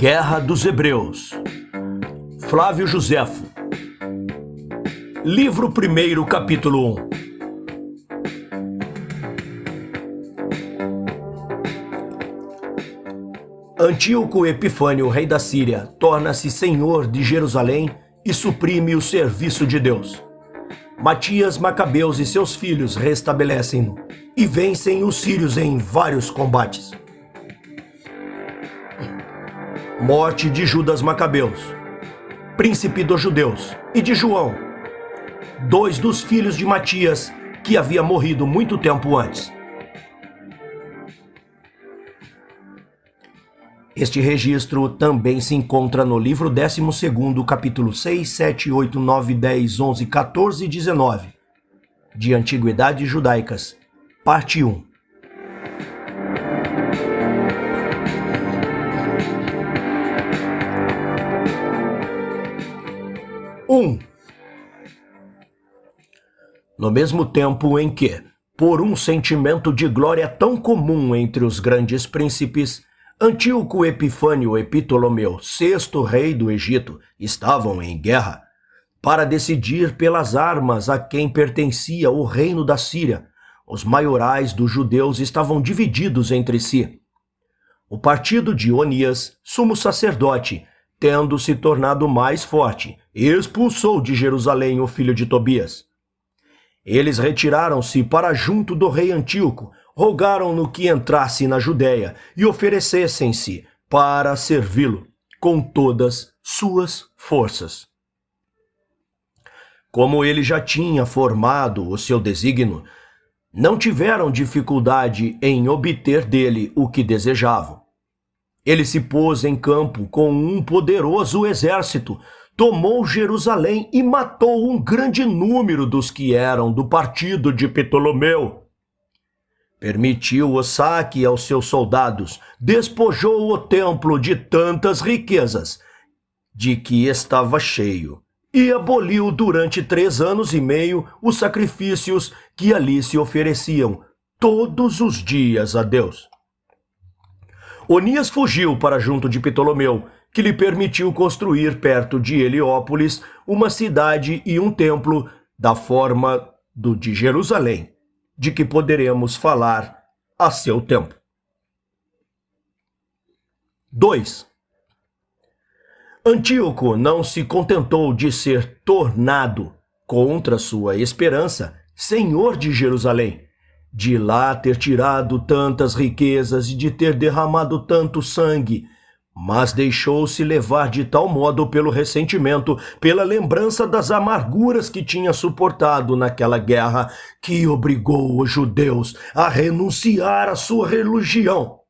Guerra dos Hebreus. Flávio Joséfo. Livro 1, capítulo 1. Antíoco Epifânio, rei da Síria, torna-se senhor de Jerusalém e suprime o serviço de Deus. Matias, Macabeus e seus filhos restabelecem-no e vencem os sírios em vários combates. Morte de Judas Macabeus, príncipe dos judeus, e de João, dois dos filhos de Matias, que havia morrido muito tempo antes. Este registro também se encontra no livro 12º, capítulo 6, 7, 8, 9, 10, 11, 14 e 19, de Antiguidades Judaicas, parte 1. No mesmo tempo em que, por um sentimento de glória tão comum entre os grandes príncipes, Antíoco Epifânio e Ptolomeu, sexto rei do Egito, estavam em guerra para decidir pelas armas a quem pertencia o reino da Síria. Os maiorais dos judeus estavam divididos entre si. O partido de Onias, sumo sacerdote, tendo se tornado mais forte, expulsou de Jerusalém o filho de Tobias. Eles retiraram-se para junto do rei Antíoco, rogaram-no que entrasse na Judéia e oferecessem-se para servi-lo com todas suas forças. Como ele já tinha formado o seu desígnio, não tiveram dificuldade em obter dele o que desejavam. Ele se pôs em campo com um poderoso exército, tomou Jerusalém e matou um grande número dos que eram do partido de Ptolomeu. Permitiu o saque aos seus soldados, despojou o templo de tantas riquezas, de que estava cheio, e aboliu durante 3 anos e meio os sacrifícios que ali se ofereciam todos os dias a Deus. Onias fugiu para junto de Ptolomeu, que lhe permitiu construir perto de Heliópolis uma cidade e um templo da forma do de Jerusalém, de que poderemos falar a seu tempo. 2. Antíoco não se contentou de ser tornado, contra sua esperança, senhor de Jerusalém, de lá ter tirado tantas riquezas e de ter derramado tanto sangue, mas deixou-se levar de tal modo pelo ressentimento, pela lembrança das amarguras que tinha suportado naquela guerra, que obrigou os judeus a renunciar à sua religião,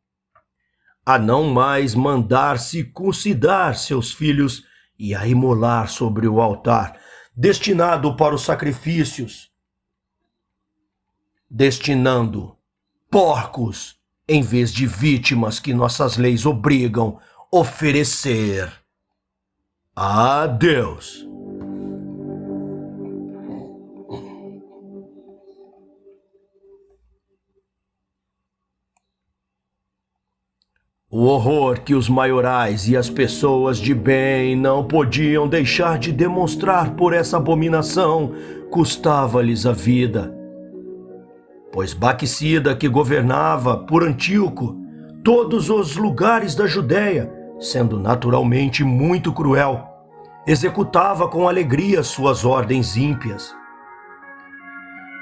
a não mais mandar circuncidar seus filhos e a imolar sobre o altar, destinado para os sacrifícios, destinando porcos em vez de vítimas que nossas leis obrigam oferecer a Deus. O horror que os maiorais e as pessoas de bem não podiam deixar de demonstrar por essa abominação custava-lhes a vida. Pois Baxida, que governava por Antíoco todos os lugares da Judéia, sendo naturalmente muito cruel, executava com alegria suas ordens ímpias.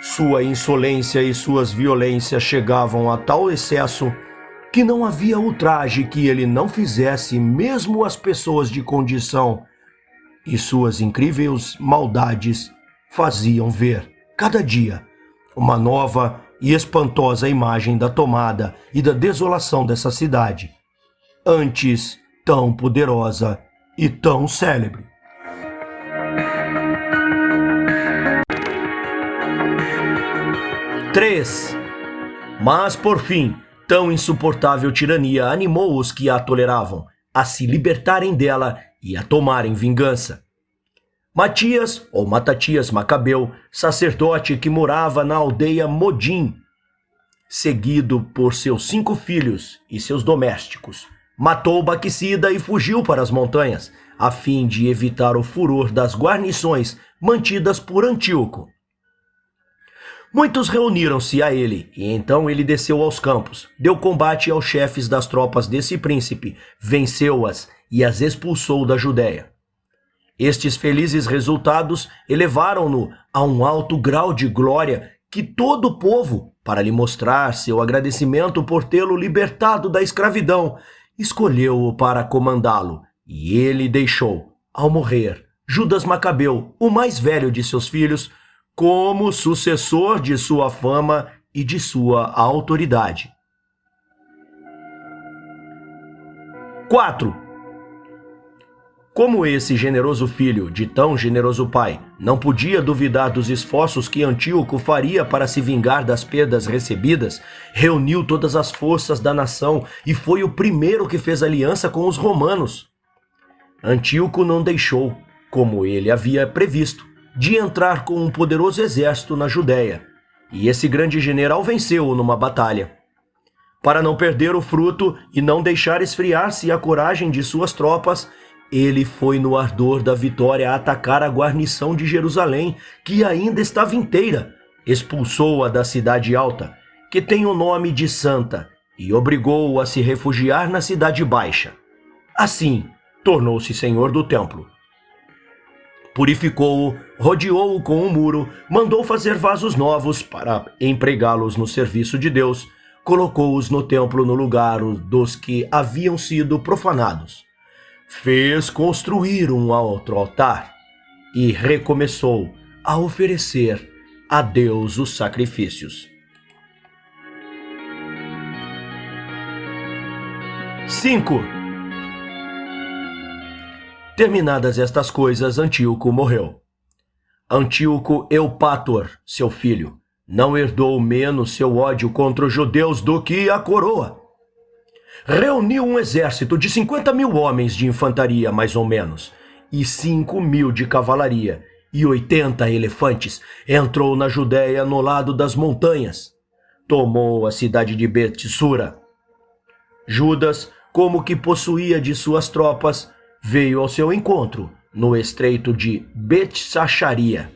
Sua insolência e suas violências chegavam a tal excesso que não havia ultraje que ele não fizesse mesmo às pessoas de condição, e suas incríveis maldades faziam ver, cada dia, uma nova e espantosa imagem da tomada e da desolação dessa cidade, antes tão poderosa e tão célebre. Três. Mas, por fim, tão insuportável tirania animou os que a toleravam a se libertarem dela e a tomarem vingança. Matias, ou Matatias Macabeu, sacerdote que morava na aldeia Modim, seguido por seus 5 filhos e seus domésticos, Matou Baxida e fugiu para as montanhas, a fim de evitar o furor das guarnições mantidas por Antíoco. Muitos reuniram-se a ele, e então ele desceu aos campos, deu combate aos chefes das tropas desse príncipe, venceu-as e as expulsou da Judéia. Estes felizes resultados elevaram-no a um alto grau de glória que todo o povo, para lhe mostrar seu agradecimento por tê-lo libertado da escravidão, escolheu-o para comandá-lo, e ele deixou, ao morrer, Judas Macabeu, o mais velho de seus filhos, como sucessor de sua fama e de sua autoridade. 4. Como esse generoso filho de tão generoso pai não podia duvidar dos esforços que Antíoco faria para se vingar das perdas recebidas, reuniu todas as forças da nação e foi o primeiro que fez aliança com os romanos. Antíoco não deixou, como ele havia previsto, de entrar com um poderoso exército na Judéia, e esse grande general venceu-o numa batalha. Para não perder o fruto e não deixar esfriar-se a coragem de suas tropas, ele foi no ardor da vitória atacar a guarnição de Jerusalém, que ainda estava inteira, expulsou-a da cidade alta, que tem o nome de Santa, e obrigou-o a se refugiar na cidade baixa. Assim, tornou-se senhor do templo. Purificou-o, rodeou-o com um muro, mandou fazer vasos novos para empregá-los no serviço de Deus, colocou-os no templo no lugar dos que haviam sido profanados. Fez construir um outro altar e recomeçou a oferecer a Deus os sacrifícios. 5. Terminadas estas coisas, Antíoco morreu. Antíoco Eupátor, seu filho, não herdou menos seu ódio contra os judeus do que a coroa. Reuniu um exército de 50.000 homens de infantaria, mais ou menos, e 5.000 de cavalaria, e 80 elefantes. Entrou na Judéia no lado das montanhas. Tomou a cidade de Betsura. Judas, como que possuía de suas tropas, veio ao seu encontro, no estreito de Betsacharia.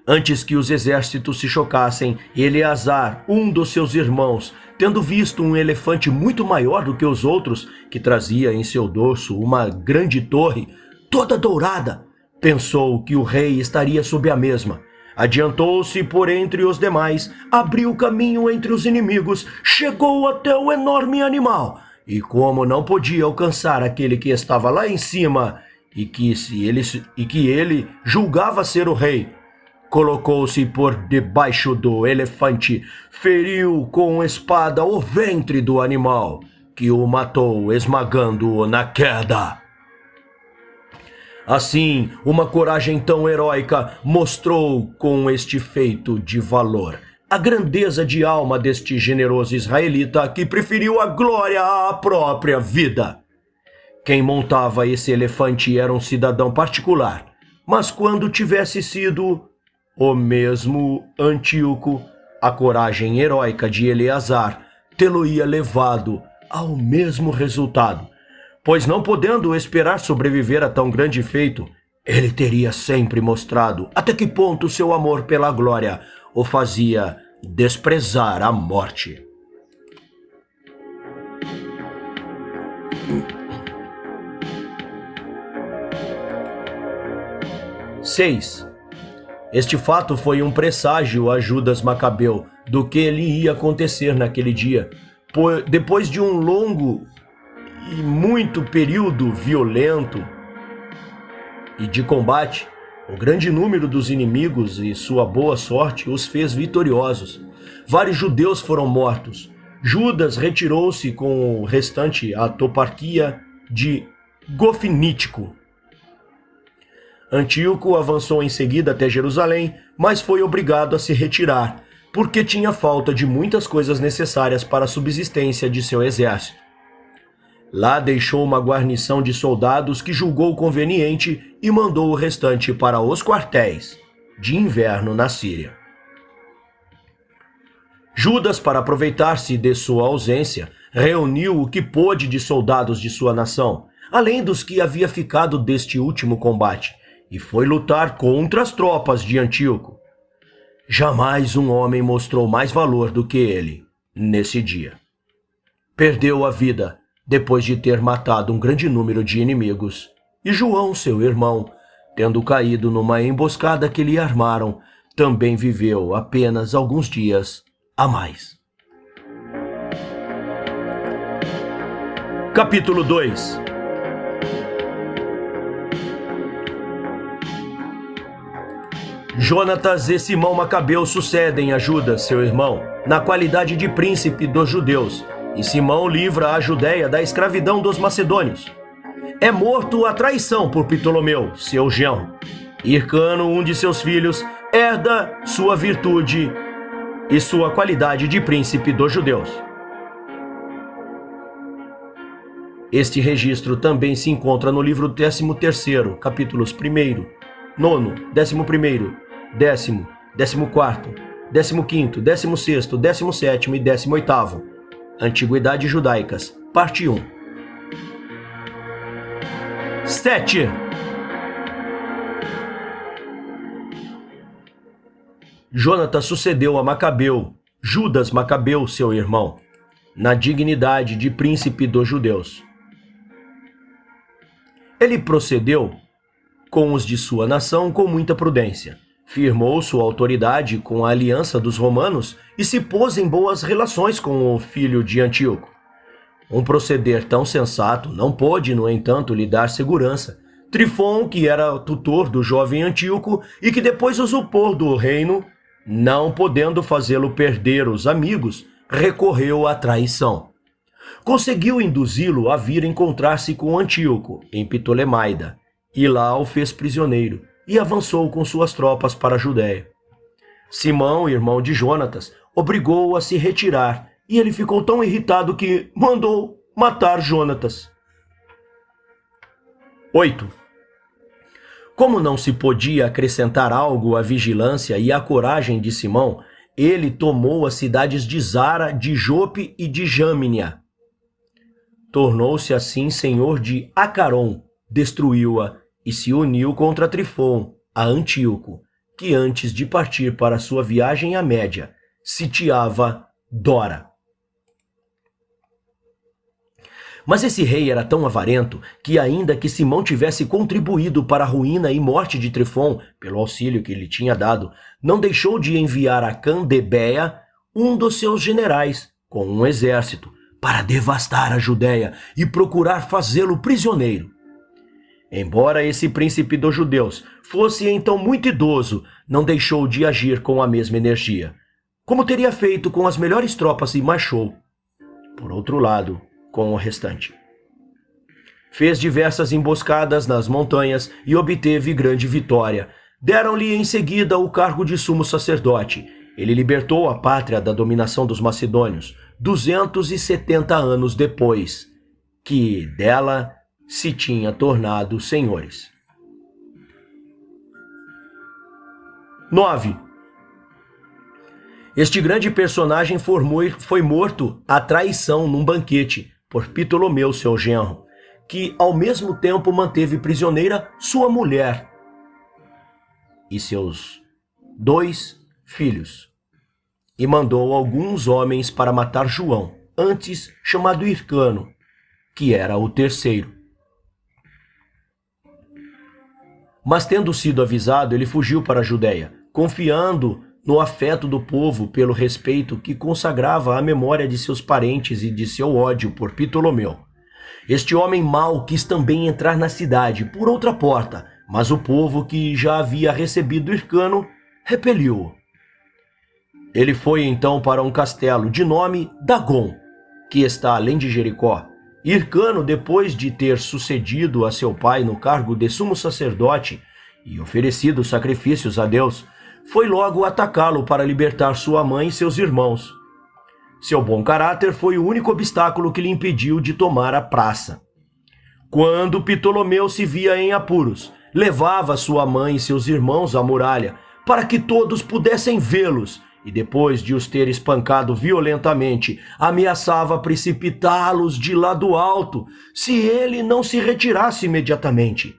Antes que os exércitos se chocassem, Eleazar, um dos seus irmãos, tendo visto um elefante muito maior do que os outros, que trazia em seu dorso uma grande torre, toda dourada, pensou que o rei estaria sob a mesma. Adiantou-se por entre os demais, abriu caminho entre os inimigos, chegou até o enorme animal, e como não podia alcançar aquele que estava lá em cima, e que ele julgava ser o rei, colocou-se por debaixo do elefante, feriu com espada o ventre do animal, que o matou, esmagando-o na queda. Assim, uma coragem tão heróica mostrou com este feito de valor a grandeza de alma deste generoso israelita que preferiu a glória à própria vida. Quem montava esse elefante era um cidadão particular, mas quando tivesse sido o mesmo Antíoco, a coragem heróica de Eleazar tê-lo-ia levado ao mesmo resultado, pois não podendo esperar sobreviver a tão grande feito, ele teria sempre mostrado até que ponto seu amor pela glória o fazia desprezar a morte. Seis. Este fato foi um presságio a Judas Macabeu do que lhe ia acontecer naquele dia. Depois de um longo e muito período violento e de combate, o grande número dos inimigos e sua boa sorte os fez vitoriosos. Vários judeus foram mortos. Judas retirou-se com o restante à toparquia de Gofinítico. Antíoco avançou em seguida até Jerusalém, mas foi obrigado a se retirar, porque tinha falta de muitas coisas necessárias para a subsistência de seu exército. Lá deixou uma guarnição de soldados que julgou conveniente e mandou o restante para os quartéis de inverno na Síria. Judas, para aproveitar-se de sua ausência, Reuniu o que pôde de soldados de sua nação, além dos que havia ficado deste último combate, e foi lutar contra as tropas de Antíoco. Jamais um homem mostrou mais valor do que ele nesse dia. Perdeu a vida depois de ter matado um grande número de inimigos, e João, seu irmão, tendo caído numa emboscada que lhe armaram, também viveu apenas alguns dias a mais. Capítulo 2. Jonatas e Simão Macabeu sucedem a Judas, seu irmão, na qualidade de príncipe dos judeus, e Simão livra a Judéia da escravidão dos macedônios. É morto a traição por Ptolomeu, seu genro. Hircano, um de seus filhos, herda sua virtude e sua qualidade de príncipe dos judeus. Este registro também se encontra no livro 13º, capítulos 1º, 9º, 11º, 10º, 14º, 15º, 16º, 17º e 18º. Antiguidades Judaicas, parte 1. 7. Jonatas sucedeu a Macabeu, Judas Macabeu, seu irmão, na dignidade de príncipe dos judeus. Ele procedeu com os de sua nação com muita prudência, firmou sua autoridade com a aliança dos romanos e se pôs em boas relações com o filho de Antíoco. Um proceder tão sensato não pôde, no entanto, lhe dar segurança. Trifon, que era tutor do jovem Antíoco e que depois usurpou do reino, não podendo fazê-lo perder os amigos, recorreu à traição. Conseguiu induzi-lo a vir encontrar-se com Antíoco, em Ptolemaida, e lá o fez prisioneiro, e avançou com suas tropas para a Judéia. Simão, irmão de Jonatas, obrigou-o a se retirar, e ele ficou tão irritado que mandou matar Jonatas. 8. Como não se podia acrescentar algo à vigilância e à coragem de Simão, ele tomou as cidades de Zara, de Jope e de Jâmnia. Tornou-se assim senhor de Acaron, destruiu-a e se uniu contra Trifon, a Antíoco, que antes de partir para sua viagem à Média, sitiava Dora. Mas esse rei era tão avarento que, ainda que Simão tivesse contribuído para a ruína e morte de Trifon, pelo auxílio que lhe tinha dado, não deixou de enviar a Candebeia um dos seus generais, com um exército, para devastar a Judéia e procurar fazê-lo prisioneiro. Embora esse príncipe dos judeus fosse então muito idoso, não deixou de agir com a mesma energia, como teria feito com as melhores tropas e marchou, por outro lado, com o restante. Fez diversas emboscadas nas montanhas e obteve grande vitória. Deram-lhe em seguida o cargo de sumo sacerdote. Ele libertou a pátria da dominação dos macedônios, 270 anos depois que dela se tinha tornado senhores. 9. Este grande personagem foi morto à traição num banquete por Ptolomeu, seu genro, que ao mesmo tempo manteve prisioneira sua mulher e seus 2 filhos, e mandou alguns homens para matar João, antes chamado Hircano, que era o terceiro. Mas tendo sido avisado, ele fugiu para a Judéia, confiando no afeto do povo pelo respeito que consagrava à memória de seus parentes e de seu ódio por Ptolomeu. Este homem mau quis também entrar na cidade por outra porta, mas o povo que já havia recebido Hircano repeliu-o. Ele foi então para um castelo de nome Dagon, que está além de Jericó. Hircano, depois de ter sucedido a seu pai no cargo de sumo sacerdote e oferecido sacrifícios a Deus, foi logo atacá-lo para libertar sua mãe e seus irmãos. Seu bom caráter foi o único obstáculo que lhe impediu de tomar a praça. Quando Ptolomeu se via em apuros, levava sua mãe e seus irmãos à muralha para que todos pudessem vê-los e depois de os ter espancado violentamente, ameaçava precipitá-los de lá do alto, se ele não se retirasse imediatamente.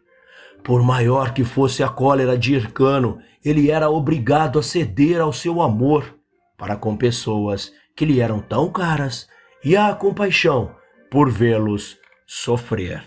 Por maior que fosse a cólera de Hircano, ele era obrigado a ceder ao seu amor para com pessoas que lhe eram tão caras e à compaixão por vê-los sofrer.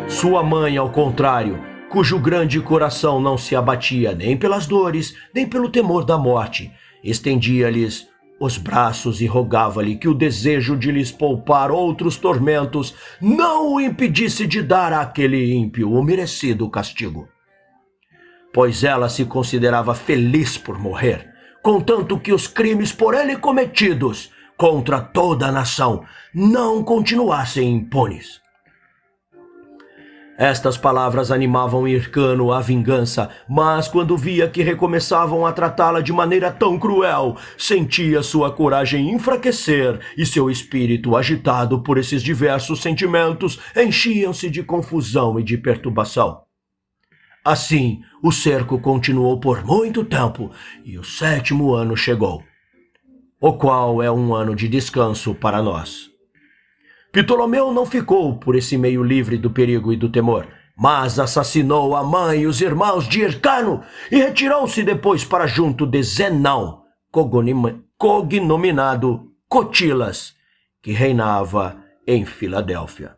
Sua mãe, ao contrário, cujo grande coração não se abatia nem pelas dores, nem pelo temor da morte, estendia-lhes os braços e rogava-lhe que o desejo de lhes poupar outros tormentos não o impedisse de dar àquele ímpio o merecido castigo. Pois ela se considerava feliz por morrer, contanto que os crimes por ele cometidos contra toda a nação não continuassem impunes. Estas palavras animavam Hircano à vingança, mas quando via que recomeçavam a tratá-la de maneira tão cruel, sentia sua coragem enfraquecer e seu espírito, agitado por esses diversos sentimentos, enchiam-se de confusão e de perturbação. Assim, o cerco continuou por muito tempo e o 7º ano chegou, o qual é um ano de descanso para nós. Ptolomeu não ficou por esse meio livre do perigo e do temor, mas assassinou a mãe e os irmãos de Hircano e retirou-se depois para junto de Zenão, cognominado Cotilas, que reinava em Filadélfia.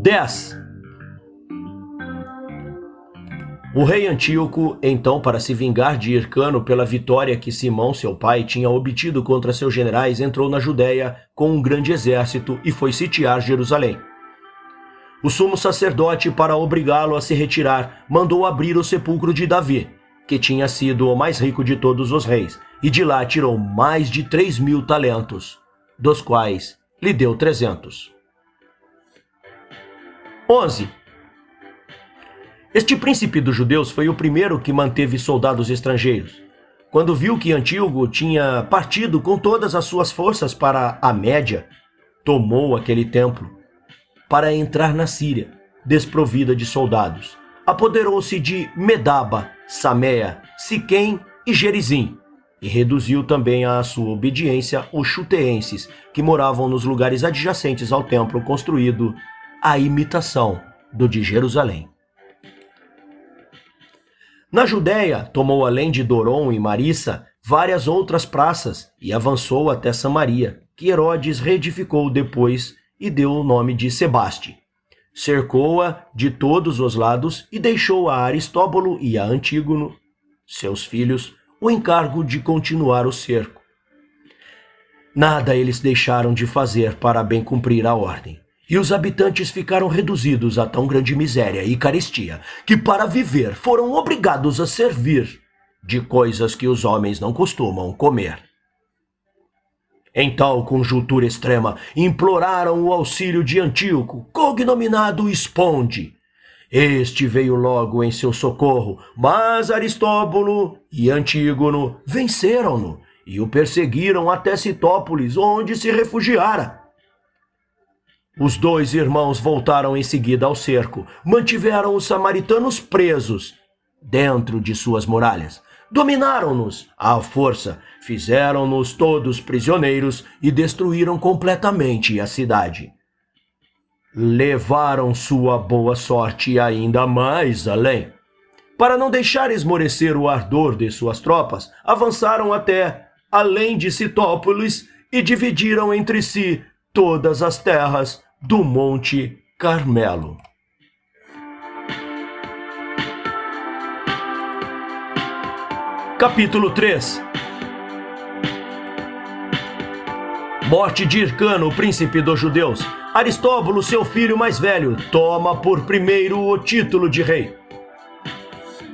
10. O rei Antíoco, então, para se vingar de Hircano pela vitória que Simão, seu pai, tinha obtido contra seus generais, entrou na Judéia com um grande exército e foi sitiar Jerusalém. O sumo sacerdote, para obrigá-lo a se retirar, mandou abrir o sepulcro de Davi, que tinha sido o mais rico de todos os reis, e de lá tirou mais de 3.000 talentos, dos quais lhe deu 300. 11. Este príncipe dos judeus foi o primeiro que manteve soldados estrangeiros. Quando viu que Antíoco tinha partido com todas as suas forças para a Média, tomou aquele templo para entrar na Síria, desprovida de soldados. Apoderou-se de Medaba, Sameia, Siquém e Gerizim, e reduziu também à sua obediência os xuteenses, que moravam nos lugares adjacentes ao templo construído à imitação do de Jerusalém. Na Judéia, tomou além de Doron e Marissa várias outras praças e avançou até Samaria, que Herodes reedificou depois e deu o nome de Sebaste. Cercou-a de todos os lados e deixou a Aristóbulo e a Antígono, seus filhos, o encargo de continuar o cerco. Nada eles deixaram de fazer para bem cumprir a ordem. E os habitantes ficaram reduzidos a tão grande miséria e carestia, que para viver foram obrigados a servir de coisas que os homens não costumam comer. Em tal conjuntura extrema, imploraram o auxílio de Antíoco, cognominado Esponde. Este veio logo em seu socorro, mas Aristóbulo e Antígono venceram-no e o perseguiram até Citópolis, onde se refugiara. Os 2 irmãos voltaram em seguida ao cerco, mantiveram os samaritanos presos dentro de suas muralhas, dominaram-nos à força, fizeram-nos todos prisioneiros e destruíram completamente a cidade. Levaram sua boa sorte ainda mais além. Para não deixar esmorecer o ardor de suas tropas, avançaram até além de Citópolis e dividiram entre si todas as terras do Monte Carmelo. Capítulo 3. Morte de Hircano, o príncipe dos judeus. Aristóbulo, seu filho mais velho, toma por primeiro o título de rei.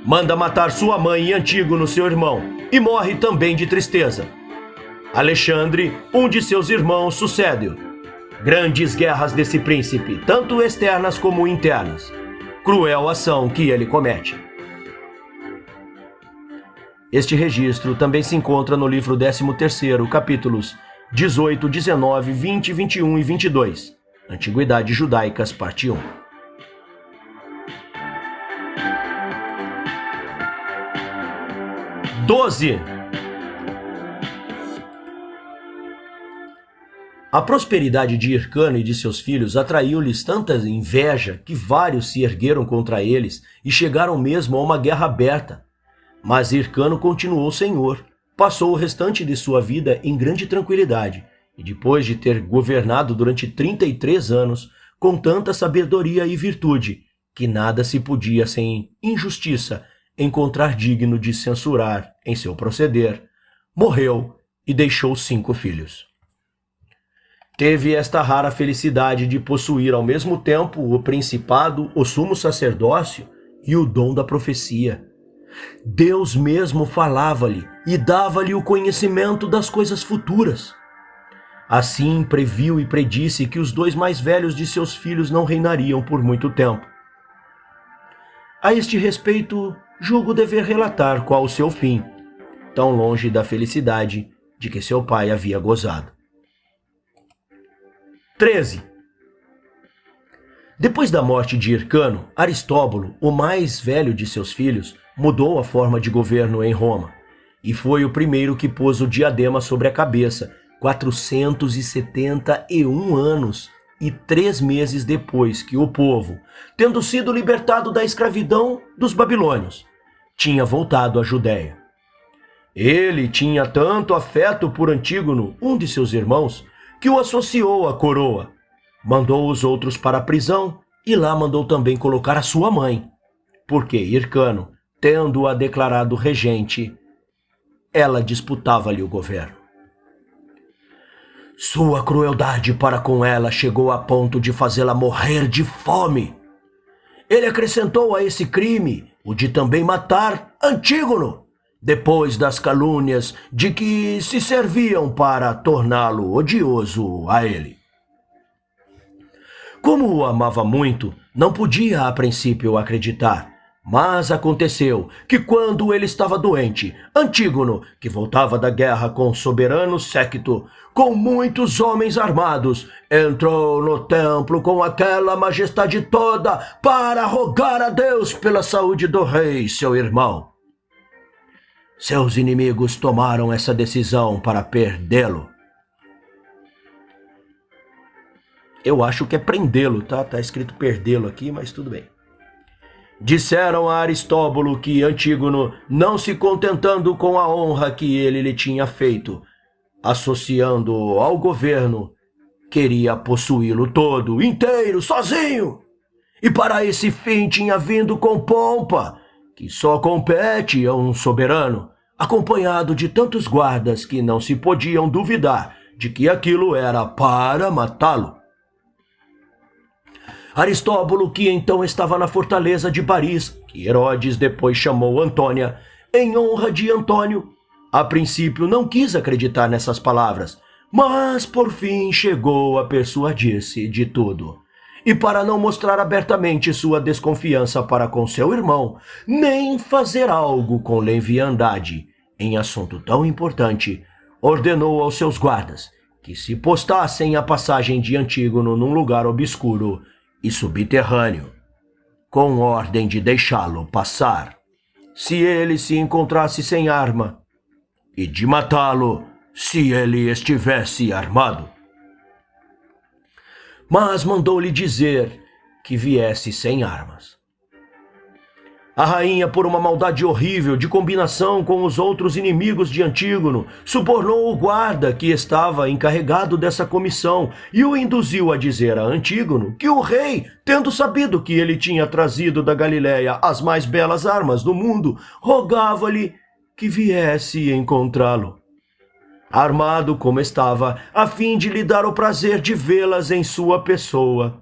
Manda matar sua mãe e Antígono, seu irmão, e morre também de tristeza. Alexandre, um de seus irmãos, sucede-o. Grandes guerras desse príncipe, tanto externas como internas. Cruel ação que ele comete. Este registro também se encontra no livro 13º, capítulos 18, 19, 20, 21 e 22. Antiguidades Judaicas, parte 1. Doze. A prosperidade de Hircano e de seus filhos atraiu-lhes tanta inveja que vários se ergueram contra eles e chegaram mesmo a uma guerra aberta. Mas Hircano continuou senhor, passou o restante de sua vida em grande tranquilidade e depois de ter governado durante 33 anos com tanta sabedoria e virtude que nada se podia sem injustiça encontrar digno de censurar em seu proceder, morreu e deixou 5 filhos. Teve esta rara felicidade de possuir ao mesmo tempo o principado, o sumo sacerdócio e o dom da profecia. Deus mesmo falava-lhe e dava-lhe o conhecimento das coisas futuras. Assim previu e predisse que os 2 mais velhos de seus filhos não reinariam por muito tempo. A este respeito, julgo dever relatar qual o seu fim, tão longe da felicidade de que seu pai havia gozado. 13. Depois da morte de Hircano, Aristóbulo, o mais velho de seus filhos, mudou a forma de governo em Roma e foi o primeiro que pôs o diadema sobre a cabeça, 471 anos e 3 meses depois que o povo, tendo sido libertado da escravidão dos babilônios, tinha voltado à Judéia. Ele tinha tanto afeto por Antígono, um de seus irmãos, que o associou à coroa. Mandou os outros para a prisão e lá mandou também colocar a sua mãe, porque Hircano, tendo-a declarado regente, ela disputava-lhe o governo. Sua crueldade para com ela chegou a ponto de fazê-la morrer de fome. Ele acrescentou a esse crime o de também matar Antígono, depois das calúnias de que se serviam para torná-lo odioso a ele. Como o amava muito, não podia a princípio acreditar, mas aconteceu que quando ele estava doente, Antígono, que voltava da guerra com o soberano séquito, com muitos homens armados, entrou no templo com aquela majestade toda para rogar a Deus pela saúde do rei, seu irmão. Seus inimigos tomaram essa decisão para perdê-lo. Eu acho que é prendê-lo, tá? Tá escrito perdê-lo aqui, mas tudo bem. Disseram a Aristóbulo que Antígono, não se contentando com a honra que ele lhe tinha feito, associando-o ao governo, queria possuí-lo todo, inteiro, sozinho. E para esse fim tinha vindo com pompa, que só compete a um soberano, acompanhado de tantos guardas que não se podiam duvidar de que aquilo era para matá-lo. Aristóbulo, que então estava na fortaleza de Paris, que Herodes depois chamou Antônia, em honra de Antônio, a princípio não quis acreditar nessas palavras, mas por fim chegou a persuadir-se de tudo. E para não mostrar abertamente sua desconfiança para com seu irmão, nem fazer algo com leviandade em assunto tão importante, ordenou aos seus guardas que se postassem a passagem de Antígono num lugar obscuro e subterrâneo, com ordem de deixá-lo passar, se ele se encontrasse sem arma, e de matá-lo se ele estivesse armado. Mas mandou-lhe dizer que viesse sem armas. A rainha, por uma maldade horrível de combinação com os outros inimigos de Antígono, subornou o guarda que estava encarregado dessa comissão e o induziu a dizer a Antígono que o rei, tendo sabido que ele tinha trazido da Galiléia as mais belas armas do mundo, rogava-lhe que viesse encontrá-lo, armado como estava, a fim de lhe dar o prazer de vê-las em sua pessoa.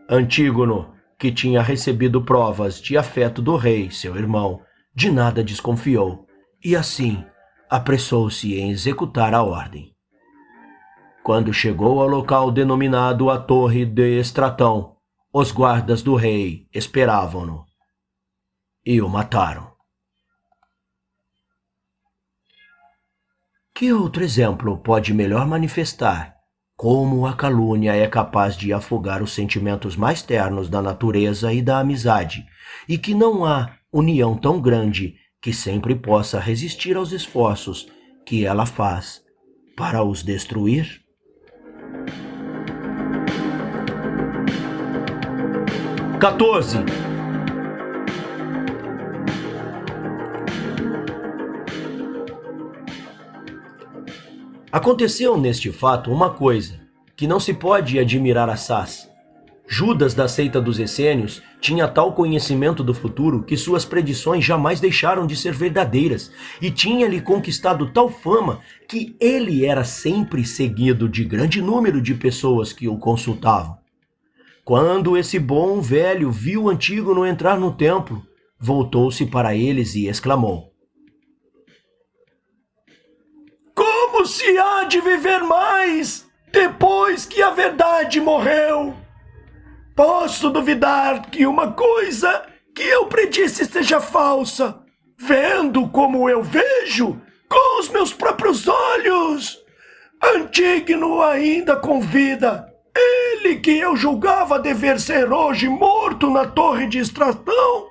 Antígono, que tinha recebido provas de afeto do rei, seu irmão, de nada desconfiou, e assim apressou-se em executar a ordem. Quando chegou ao local denominado a Torre de Estratão, os guardas do rei esperavam-no e o mataram. Que outro exemplo pode melhor manifestar como a calúnia é capaz de afogar os sentimentos mais ternos da natureza e da amizade, e que não há união tão grande que sempre possa resistir aos esforços que ela faz para os destruir? (14) Aconteceu neste fato uma coisa que não se pode admirar assaz. Judas da seita dos essênios tinha tal conhecimento do futuro que suas predições jamais deixaram de ser verdadeiras e tinha-lhe conquistado tal fama que ele era sempre seguido de grande número de pessoas que o consultavam. Quando esse bom velho viu Antígono entrar no templo, voltou-se para eles e exclamou: "Como se há de viver mais depois que a verdade morreu? Posso duvidar que uma coisa que eu predisse seja falsa, vendo como eu vejo com os meus próprios olhos. Antígono ainda com vida, ele que eu julgava dever ser hoje morto na torre de Estratão.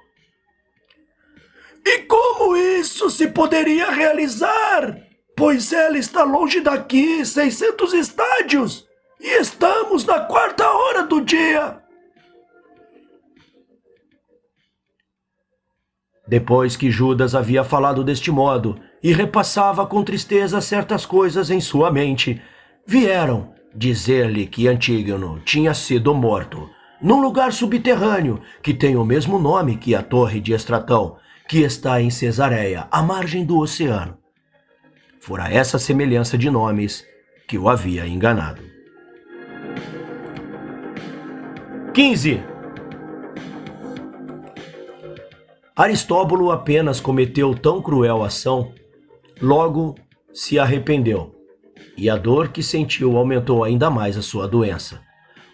E como isso se poderia realizar? Pois ela está longe daqui 600 estádios e estamos na 4ª do dia." Depois que Judas havia falado deste modo e repassava com tristeza certas coisas em sua mente, vieram dizer-lhe que Antígono tinha sido morto num lugar subterrâneo que tem o mesmo nome que a torre de Estratão, que está em Cesareia, à margem do oceano. Fora essa semelhança de nomes que o havia enganado. 15. Aristóbulo apenas cometeu tão cruel ação, logo se arrependeu, e a dor que sentiu aumentou ainda mais a sua doença.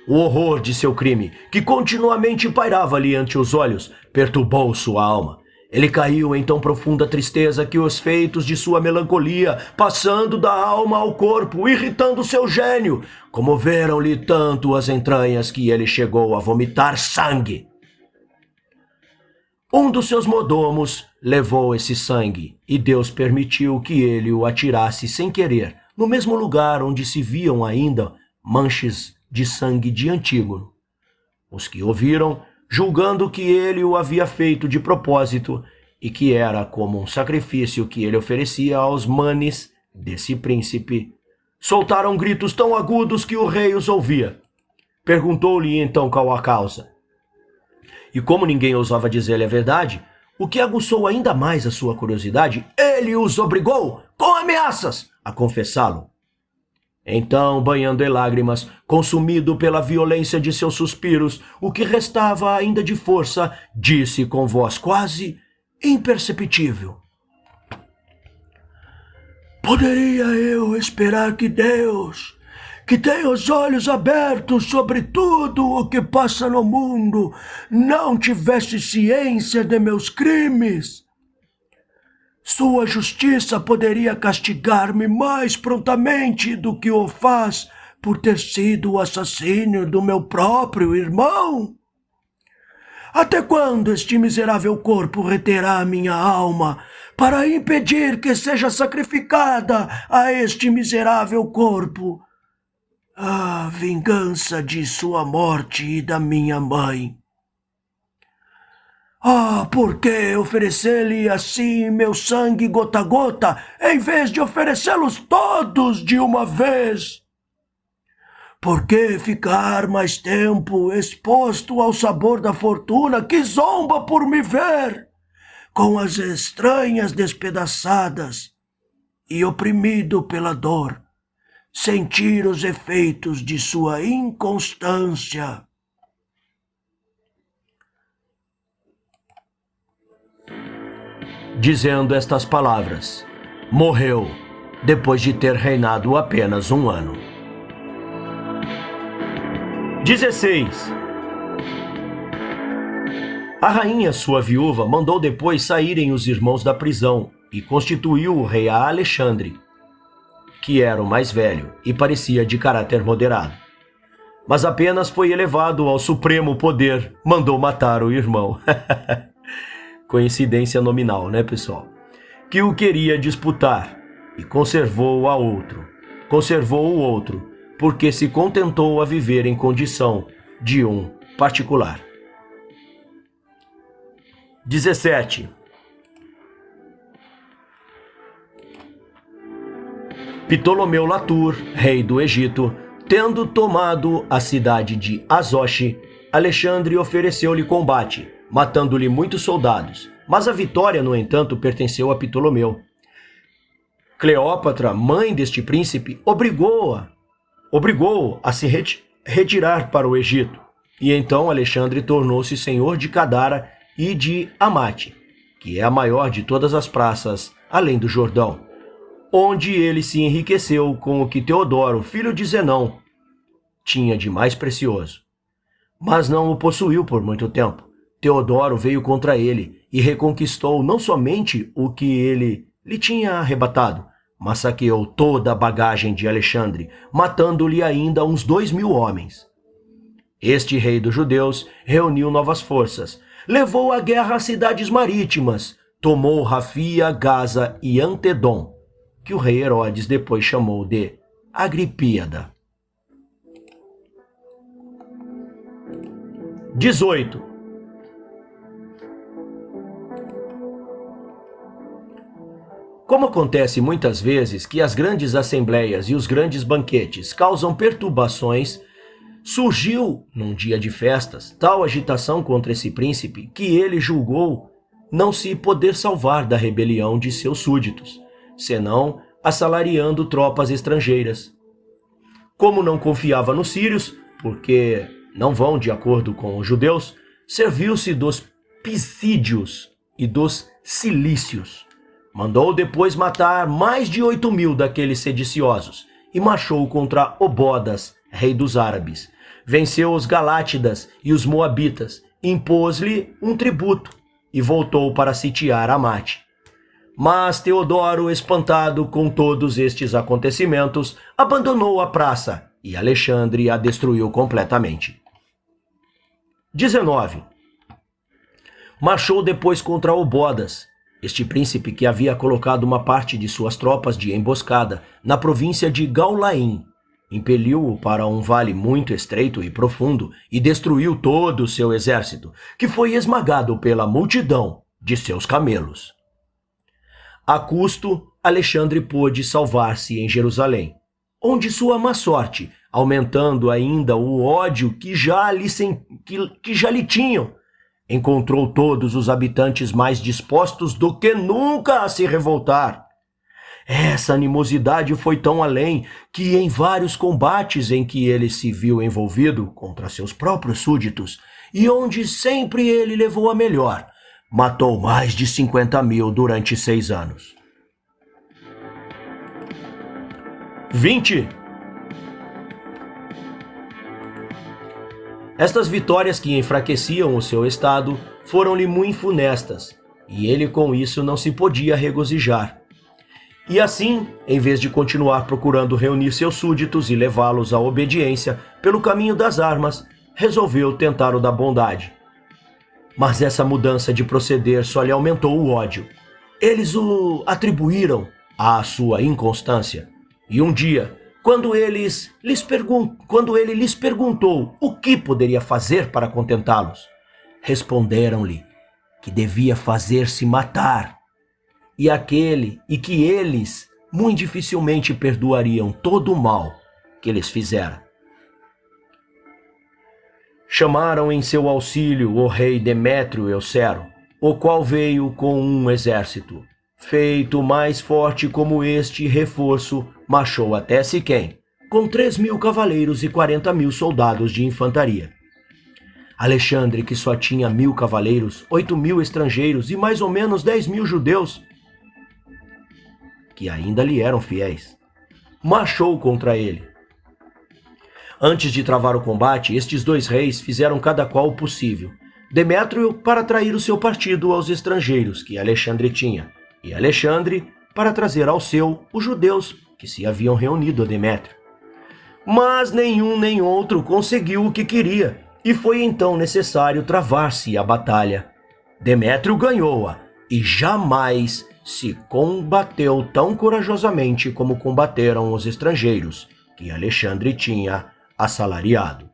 O horror de seu crime, que continuamente pairava-lhe ante os olhos, perturbou sua alma. Ele caiu em tão profunda tristeza que os feitos de sua melancolia, passando da alma ao corpo, irritando seu gênio, comoveram-lhe tanto as entranhas que ele chegou a vomitar sangue. Um dos seus mordomos levou esse sangue, e Deus permitiu que ele o atirasse sem querer, no mesmo lugar onde se viam ainda manchas de sangue de Antígono. Os que o viram, julgando que ele o havia feito de propósito e que era como um sacrifício que ele oferecia aos manes desse príncipe, soltaram gritos tão agudos que o rei os ouvia. Perguntou-lhe então qual a causa. E como ninguém ousava dizer-lhe a verdade, o que aguçou ainda mais a sua curiosidade, ele os obrigou, com ameaças, a confessá-lo. Então, banhando em lágrimas, consumido pela violência de seus suspiros, o que restava ainda de força, disse com voz quase imperceptível: "Poderia eu esperar que Deus, que tem os olhos abertos sobre tudo o que passa no mundo, não tivesse ciência de meus crimes? Sua justiça poderia castigar-me mais prontamente do que o faz por ter sido o assassino do meu próprio irmão? Até quando este miserável corpo reterá a minha alma para impedir que seja sacrificada a este miserável corpo a vingança de sua morte e da minha mãe? Por que oferecer-lhe assim meu sangue gota a gota, em vez de oferecê-los todos de uma vez? Por que ficar mais tempo exposto ao sabor da fortuna que zomba por me ver, com as entranhas despedaçadas e oprimido pela dor, sentir os efeitos de sua inconstância?" Dizendo estas palavras, morreu, depois de ter reinado apenas 1 ano. 16. A rainha, sua viúva, mandou depois saírem os irmãos da prisão e constituiu o rei a Alexandre, que era o mais velho e parecia de caráter moderado. Mas apenas foi elevado ao supremo poder, mandou matar o irmão. Coincidência nominal, né, pessoal? Que o queria disputar e conservou o outro, porque se contentou a viver em condição de um particular. 17. Ptolomeu Latur, rei do Egito, tendo tomado a cidade de Azoche, Alexandre ofereceu-lhe combate, matando-lhe muitos soldados. Mas a vitória, no entanto, pertenceu a Ptolomeu. Cleópatra, mãe deste príncipe, obrigou-o a se retirar para o Egito. E então Alexandre tornou-se senhor de Cadara e de Amate, que é a maior de todas as praças, além do Jordão, onde ele se enriqueceu com o que Teodoro, filho de Zenão, tinha de mais precioso. Mas não o possuiu por muito tempo. Teodoro veio contra ele e reconquistou não somente o que ele lhe tinha arrebatado, mas saqueou toda a bagagem de Alexandre, matando-lhe ainda uns 2.000 homens. Este rei dos judeus reuniu novas forças, levou à guerra as cidades marítimas, tomou Rafia, Gaza e Antedon, que o rei Herodes depois chamou de Agripíada. 18. Como acontece muitas vezes que as grandes assembleias e os grandes banquetes causam perturbações, surgiu, num dia de festas, tal agitação contra esse príncipe que ele julgou não se poder salvar da rebelião de seus súditos, senão assalariando tropas estrangeiras. Como não confiava nos sírios, porque não vão de acordo com os judeus, serviu-se dos pisídios e dos cilícios. Mandou depois matar mais de 8.000 daqueles sediciosos e marchou contra Obodas, rei dos árabes. Venceu os Galátidas e os Moabitas, impôs-lhe um tributo e voltou para sitiar Amate. Mas Teodoro, espantado com todos estes acontecimentos, abandonou a praça e Alexandre a destruiu completamente. 19. Marchou depois contra Obodas, este príncipe que havia colocado uma parte de suas tropas de emboscada na província de Gaulaim. Impeliu-o para um vale muito estreito e profundo e destruiu todo o seu exército, que foi esmagado pela multidão de seus camelos. A custo, Alexandre pôde salvar-se em Jerusalém, onde sua má sorte, aumentando ainda o ódio que já lhe tinham, encontrou todos os habitantes mais dispostos do que nunca a se revoltar. Essa animosidade foi tão além que em vários combates em que ele se viu envolvido contra seus próprios súditos, e onde sempre ele levou a melhor, matou mais de 50.000 durante 6 anos. 20. Estas vitórias que enfraqueciam o seu estado foram-lhe muito funestas, e ele com isso não se podia regozijar. E assim, em vez de continuar procurando reunir seus súditos e levá-los à obediência pelo caminho das armas, resolveu tentar o da bondade. Mas essa mudança de proceder só lhe aumentou o ódio. Eles o atribuíram à sua inconstância. E um dia, quando ele lhes perguntou o que poderia fazer para contentá-los, responderam-lhe que devia fazer-se matar, e que eles muito dificilmente perdoariam todo o mal que lhes fizera. Chamaram em seu auxílio o rei Demétrio Eucero, o qual veio com um exército. Feito mais forte como este reforço, marchou até Siquém, com 3.000 cavaleiros e 40.000 soldados de infantaria. Alexandre, que só tinha 1.000 cavaleiros, 8.000 estrangeiros e mais ou menos 10.000 judeus, que ainda lhe eram fiéis, marchou contra ele. Antes de travar o combate, estes 2 reis fizeram cada qual o possível. Demétrio para atrair o seu partido aos estrangeiros que Alexandre tinha, e Alexandre para trazer ao seu os judeus que se haviam reunido a Demétrio. Mas nenhum nem outro conseguiu o que queria, e foi então necessário travar-se a batalha. Demétrio ganhou-a, e jamais se combateu tão corajosamente como combateram os estrangeiros, que Alexandre tinha assalariado.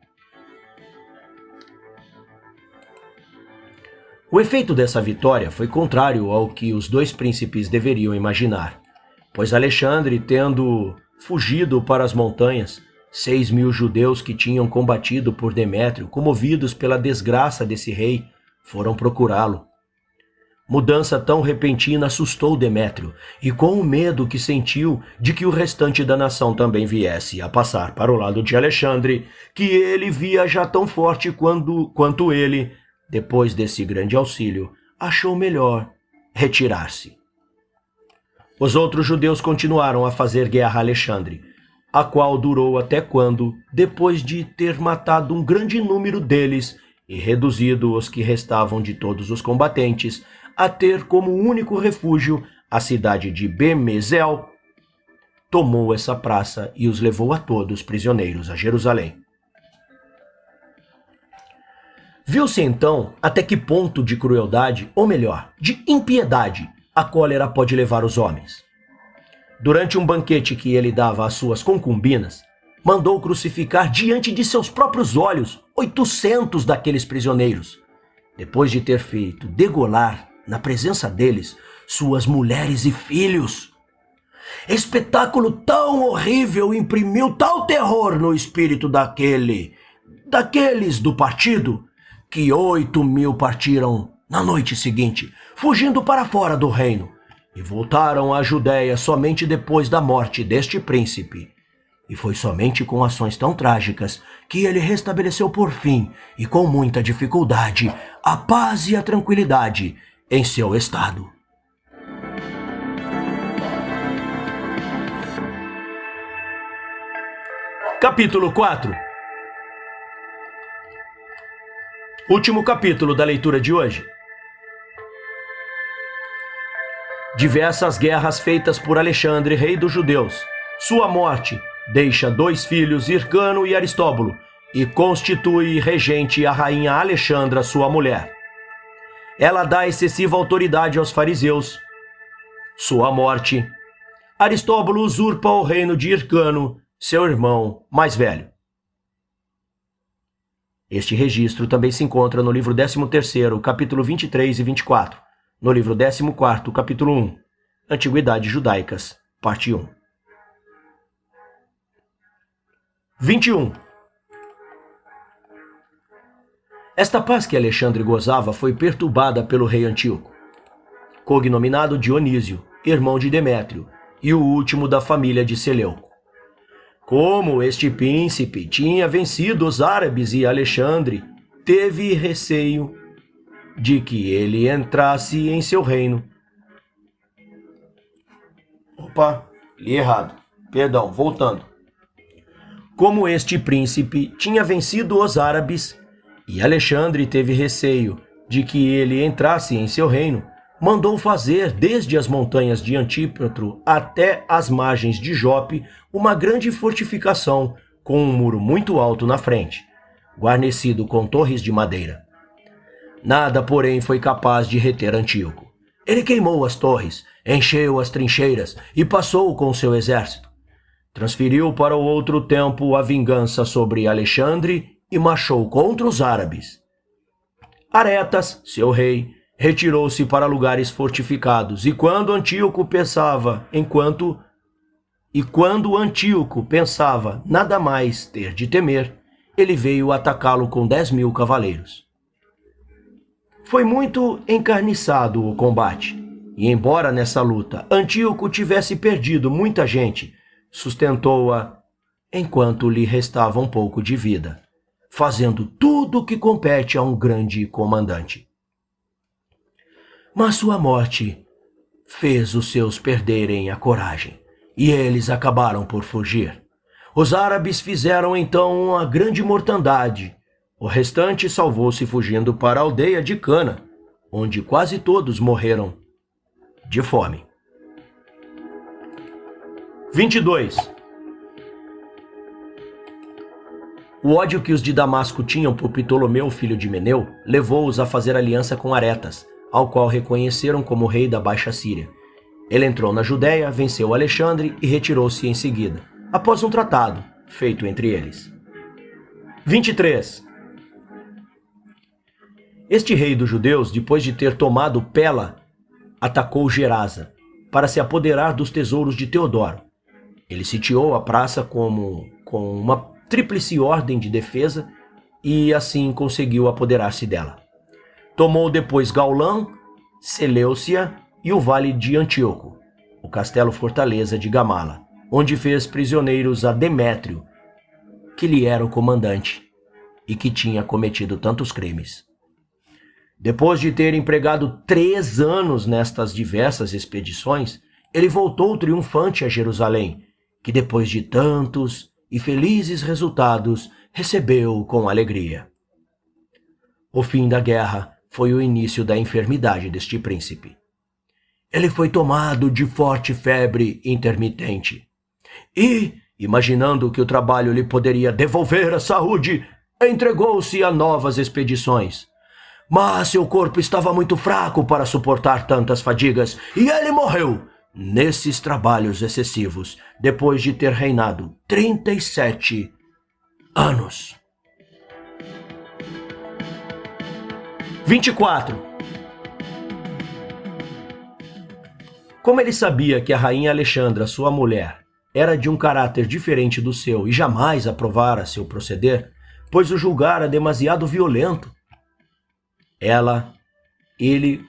O efeito dessa vitória foi contrário ao que os dois príncipes deveriam imaginar, pois Alexandre, tendo fugido para as montanhas, 6.000 judeus que tinham combatido por Demétrio, comovidos pela desgraça desse rei, foram procurá-lo. Mudança tão repentina assustou Demétrio, e com o medo que sentiu de que o restante da nação também viesse a passar para o lado de Alexandre, que ele via já tão forte quanto ele, depois desse grande auxílio, achou melhor retirar-se. Os outros judeus continuaram a fazer guerra a Alexandre, a qual durou até quando, depois de ter matado um grande número deles e reduzido os que restavam de todos os combatentes, a ter como único refúgio a cidade de Bemezel, tomou essa praça e os levou a todos prisioneiros a Jerusalém. Viu-se então até que ponto de crueldade, ou melhor, de impiedade, a cólera pode levar os homens. Durante um banquete que ele dava às suas concubinas, mandou crucificar diante de seus próprios olhos 800 daqueles prisioneiros, depois de ter feito degolar, na presença deles, suas mulheres e filhos. Espetáculo tão horrível imprimiu tal terror no espírito daqueles do partido, que 8.000 partiram na noite seguinte, fugindo para fora do reino, e voltaram à Judéia somente depois da morte deste príncipe. E foi somente com ações tão trágicas que ele restabeleceu por fim, e com muita dificuldade, a paz e a tranquilidade em seu estado. Capítulo 4. Último capítulo da leitura de hoje. Diversas guerras feitas por Alexandre, rei dos judeus. Sua morte deixa 2 filhos, Hircano e Aristóbulo, e constitui regente a rainha Alexandra, sua mulher. Ela dá excessiva autoridade aos fariseus. Sua morte. Aristóbulo usurpa o reino de Hircano, seu irmão mais velho. Este registro também se encontra no livro 13º, capítulo 23 e 24, no livro 14º, capítulo 1, Antiguidades Judaicas, parte 1. 21. Esta paz que Alexandre gozava foi perturbada pelo rei Antíoco, cognominado Dionísio, irmão de Demétrio, e o último da família de Seleuco. Como este príncipe tinha vencido os árabes e Alexandre teve receio de que ele entrasse em seu reino. Li errado. Perdão, voltando. Como este príncipe tinha vencido os árabes e Alexandre teve receio de que ele entrasse em seu reino, mandou fazer desde as montanhas de Antípatro até as margens de Jope uma grande fortificação com um muro muito alto na frente, guarnecido com torres de madeira. Nada, porém, foi capaz de reter Antíoco. Ele queimou as torres, encheu as trincheiras e passou com seu exército. Transferiu para o outro tempo a vingança sobre Alexandre e marchou contra os árabes. Aretas, seu rei, retirou-se para lugares fortificados, e quando Antíoco pensava nada mais ter de temer, ele veio atacá-lo com 10.000 cavaleiros. Foi muito encarniçado o combate, e embora nessa luta Antíoco tivesse perdido muita gente, sustentou-a enquanto lhe restava um pouco de vida, fazendo tudo o que compete a um grande comandante. Mas sua morte fez os seus perderem a coragem, e eles acabaram por fugir. Os árabes fizeram então uma grande mortandade. O restante salvou-se fugindo para a aldeia de Cana, onde quase todos morreram de fome. 22. O ódio que os de Damasco tinham por Ptolomeu, filho de Meneu, levou-os a fazer aliança com Aretas, ao qual reconheceram como rei da Baixa Síria. Ele entrou na Judéia, venceu Alexandre e retirou-se em seguida, após um tratado feito entre eles. 23. Este rei dos judeus, depois de ter tomado Pela, atacou Gerasa, para se apoderar dos tesouros de Teodoro. Ele sitiou a praça com uma tríplice ordem de defesa e assim conseguiu apoderar-se dela. Tomou depois Gaulã, Seleucia e o vale de Antíoco, o castelo-fortaleza de Gamala, onde fez prisioneiros a Demétrio, que lhe era o comandante e que tinha cometido tantos crimes. Depois de ter empregado 3 anos nestas diversas expedições, ele voltou triunfante a Jerusalém, que depois de tantos e felizes resultados, recebeu com alegria. O fim da guerra foi o início da enfermidade deste príncipe. Ele foi tomado de forte febre intermitente e, imaginando que o trabalho lhe poderia devolver a saúde, entregou-se a novas expedições. Mas seu corpo estava muito fraco para suportar tantas fadigas e ele morreu nesses trabalhos excessivos, depois de ter reinado 37 anos. 24. Como ele sabia que a rainha Alexandra, sua mulher, era de um caráter diferente do seu e jamais aprovara seu proceder, pois o julgara demasiado violento, ele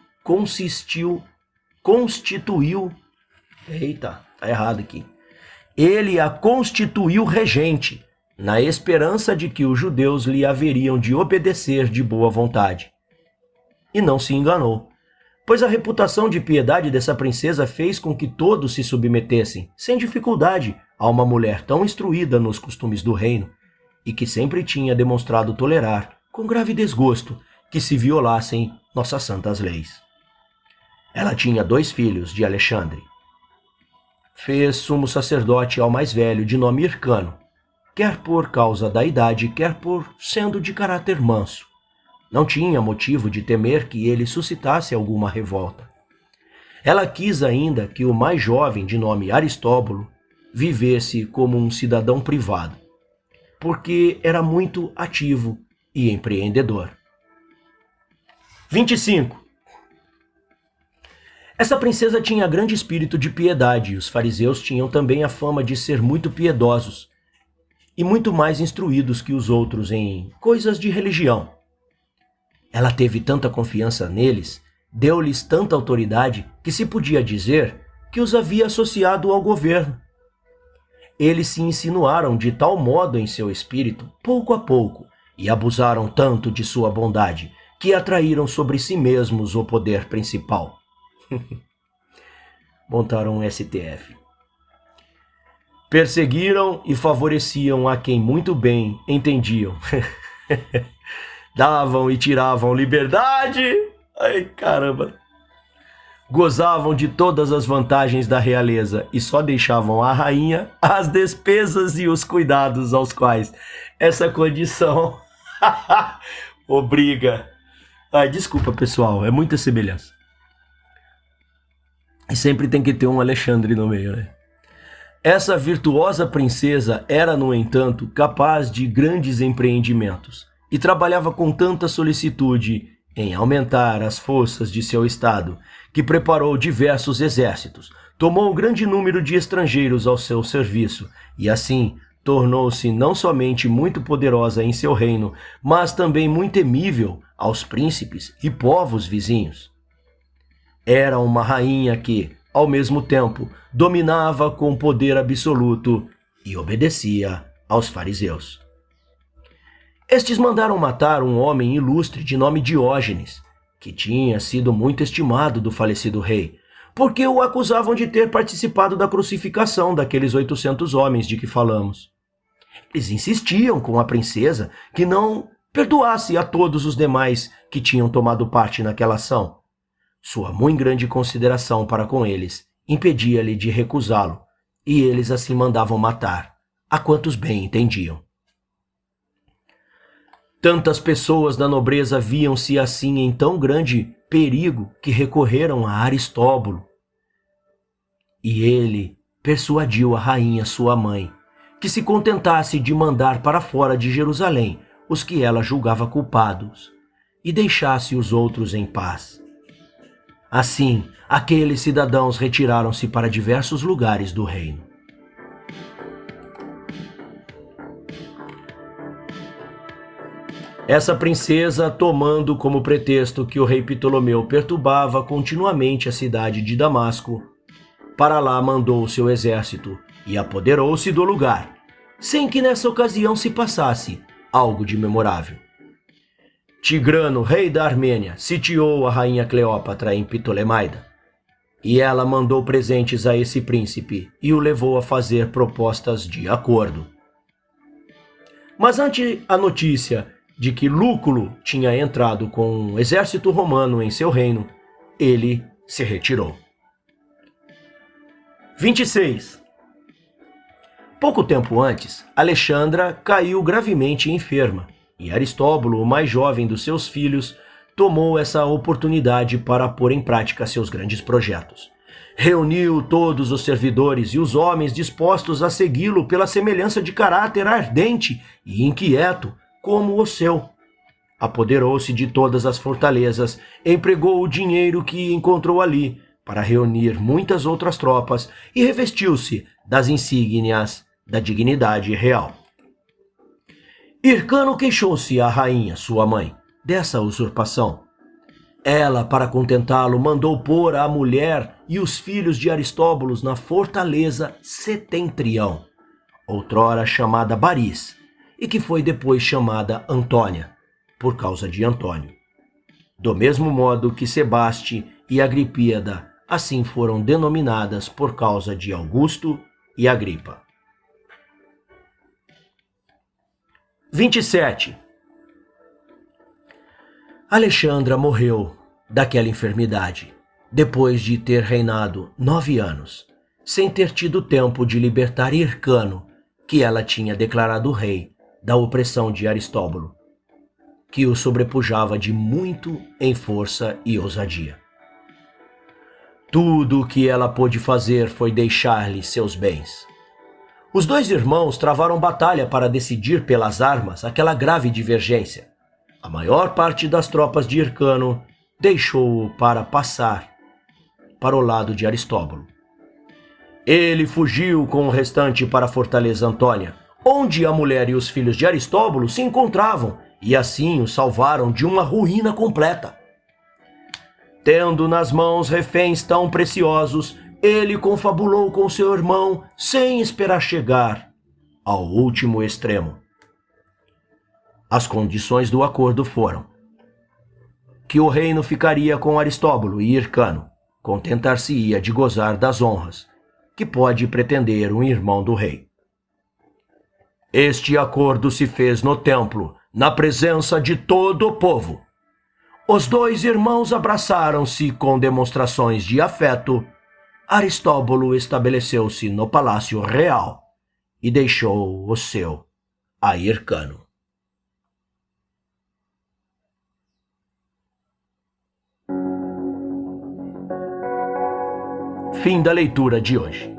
a constituiu regente, na esperança de que os judeus lhe haveriam de obedecer de boa vontade. E não se enganou, pois a reputação de piedade dessa princesa fez com que todos se submetessem, sem dificuldade, a uma mulher tão instruída nos costumes do reino, e que sempre tinha demonstrado tolerar, com grave desgosto, que se violassem nossas santas leis. Ela tinha 2 filhos de Alexandre. Fez sumo sacerdote ao mais velho, de nome Hircano, quer por causa da idade, quer por sendo de caráter manso. Não tinha motivo de temer que ele suscitasse alguma revolta. Ela quis ainda que o mais jovem, de nome Aristóbulo, vivesse como um cidadão privado, porque era muito ativo e empreendedor. 25. Essa princesa tinha grande espírito de piedade e os fariseus tinham também a fama de ser muito piedosos e muito mais instruídos que os outros em coisas de religião. Ela teve tanta confiança neles, deu-lhes tanta autoridade, que se podia dizer que os havia associado ao governo. Eles se insinuaram de tal modo em seu espírito, pouco a pouco, e abusaram tanto de sua bondade, que atraíram sobre si mesmos o poder principal. Montaram um STF. Perseguiram e favoreciam a quem muito bem entendiam. Davam e tiravam liberdade. Ai, caramba. Gozavam de todas as vantagens da realeza e só deixavam à rainha as despesas e os cuidados aos quais essa condição obriga. Ai, desculpa, pessoal, é muita semelhança. E sempre tem que ter um Alexandre no meio, né? Essa virtuosa princesa era, no entanto, capaz de grandes empreendimentos e trabalhava com tanta solicitude em aumentar as forças de seu estado, que preparou diversos exércitos, tomou grande número de estrangeiros ao seu serviço e, assim, tornou-se não somente muito poderosa em seu reino, mas também muito temível aos príncipes e povos vizinhos. Era uma rainha que, ao mesmo tempo, dominava com poder absoluto e obedecia aos fariseus. Estes mandaram matar um homem ilustre de nome Diógenes, que tinha sido muito estimado do falecido rei, porque o acusavam de ter participado da crucificação daqueles 800 homens de que falamos. Eles insistiam com a princesa que não perdoasse a todos os demais que tinham tomado parte naquela ação. Sua muito grande consideração para com eles impedia-lhe de recusá-lo, e eles assim mandavam matar a quantos bem entendiam. Tantas pessoas da nobreza viam-se assim em tão grande perigo que recorreram a Aristóbulo. E ele persuadiu a rainha sua mãe que se contentasse de mandar para fora de Jerusalém os que ela julgava culpados e deixasse os outros em paz. Assim, aqueles cidadãos retiraram-se para diversos lugares do reino. Essa princesa, tomando como pretexto que o rei Ptolomeu perturbava continuamente a cidade de Damasco, para lá mandou seu exército e apoderou-se do lugar, sem que nessa ocasião se passasse algo de memorável. Tigrano, rei da Armênia, sitiou a rainha Cleópatra em Ptolemaida, e ela mandou presentes a esse príncipe e o levou a fazer propostas de acordo. Mas ante a notícia de que Lúculo tinha entrado com um exército romano em seu reino, ele se retirou. 26. Pouco tempo antes, Alexandra caiu gravemente enferma, e Aristóbulo, o mais jovem dos seus filhos, tomou essa oportunidade para pôr em prática seus grandes projetos. Reuniu todos os servidores e os homens dispostos a segui-lo pela semelhança de caráter ardente e inquieto como o seu. Apoderou-se de todas as fortalezas, empregou o dinheiro que encontrou ali para reunir muitas outras tropas e revestiu-se das insígnias da dignidade real. Hircano queixou-se à rainha, sua mãe, dessa usurpação. Ela, para contentá-lo, mandou pôr a mulher e os filhos de Aristóbulo na fortaleza Setentrião, outrora chamada Baris, e que foi depois chamada Antônia, por causa de Antônio. Do mesmo modo que Sebaste e Agripíada assim foram denominadas por causa de Augusto e Agripa. 27. Alexandra morreu daquela enfermidade, depois de ter reinado 9 anos, sem ter tido tempo de libertar Hircano, que ela tinha declarado rei, da opressão de Aristóbulo, que o sobrepujava de muito em força e ousadia. Tudo o que ela pôde fazer foi deixar-lhe seus bens. Os dois irmãos travaram batalha para decidir pelas armas aquela grave divergência. A maior parte das tropas de Hircano deixou-o para passar para o lado de Aristóbulo. Ele fugiu com o restante para a fortaleza Antônia, onde a mulher e os filhos de Aristóbulo se encontravam, e assim o salvaram de uma ruína completa. Tendo nas mãos reféns tão preciosos, ele confabulou com seu irmão sem esperar chegar ao último extremo. As condições do acordo foram que o reino ficaria com Aristóbulo e Hircano, contentar-se-ia de gozar das honras que pode pretender um irmão do rei. Este acordo se fez no templo, na presença de todo o povo. Os dois irmãos abraçaram-se com demonstrações de afeto. Aristóbulo estabeleceu-se no palácio real e deixou o seu a Hircano. Fim da leitura de hoje.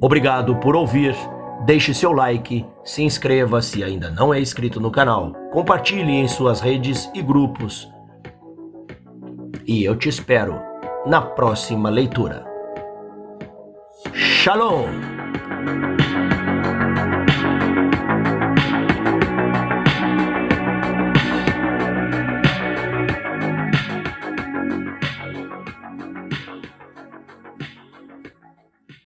Obrigado por ouvir. Deixe seu like, se inscreva se ainda não é inscrito no canal, compartilhe em suas redes e grupos. E eu te espero na próxima leitura. Shalom!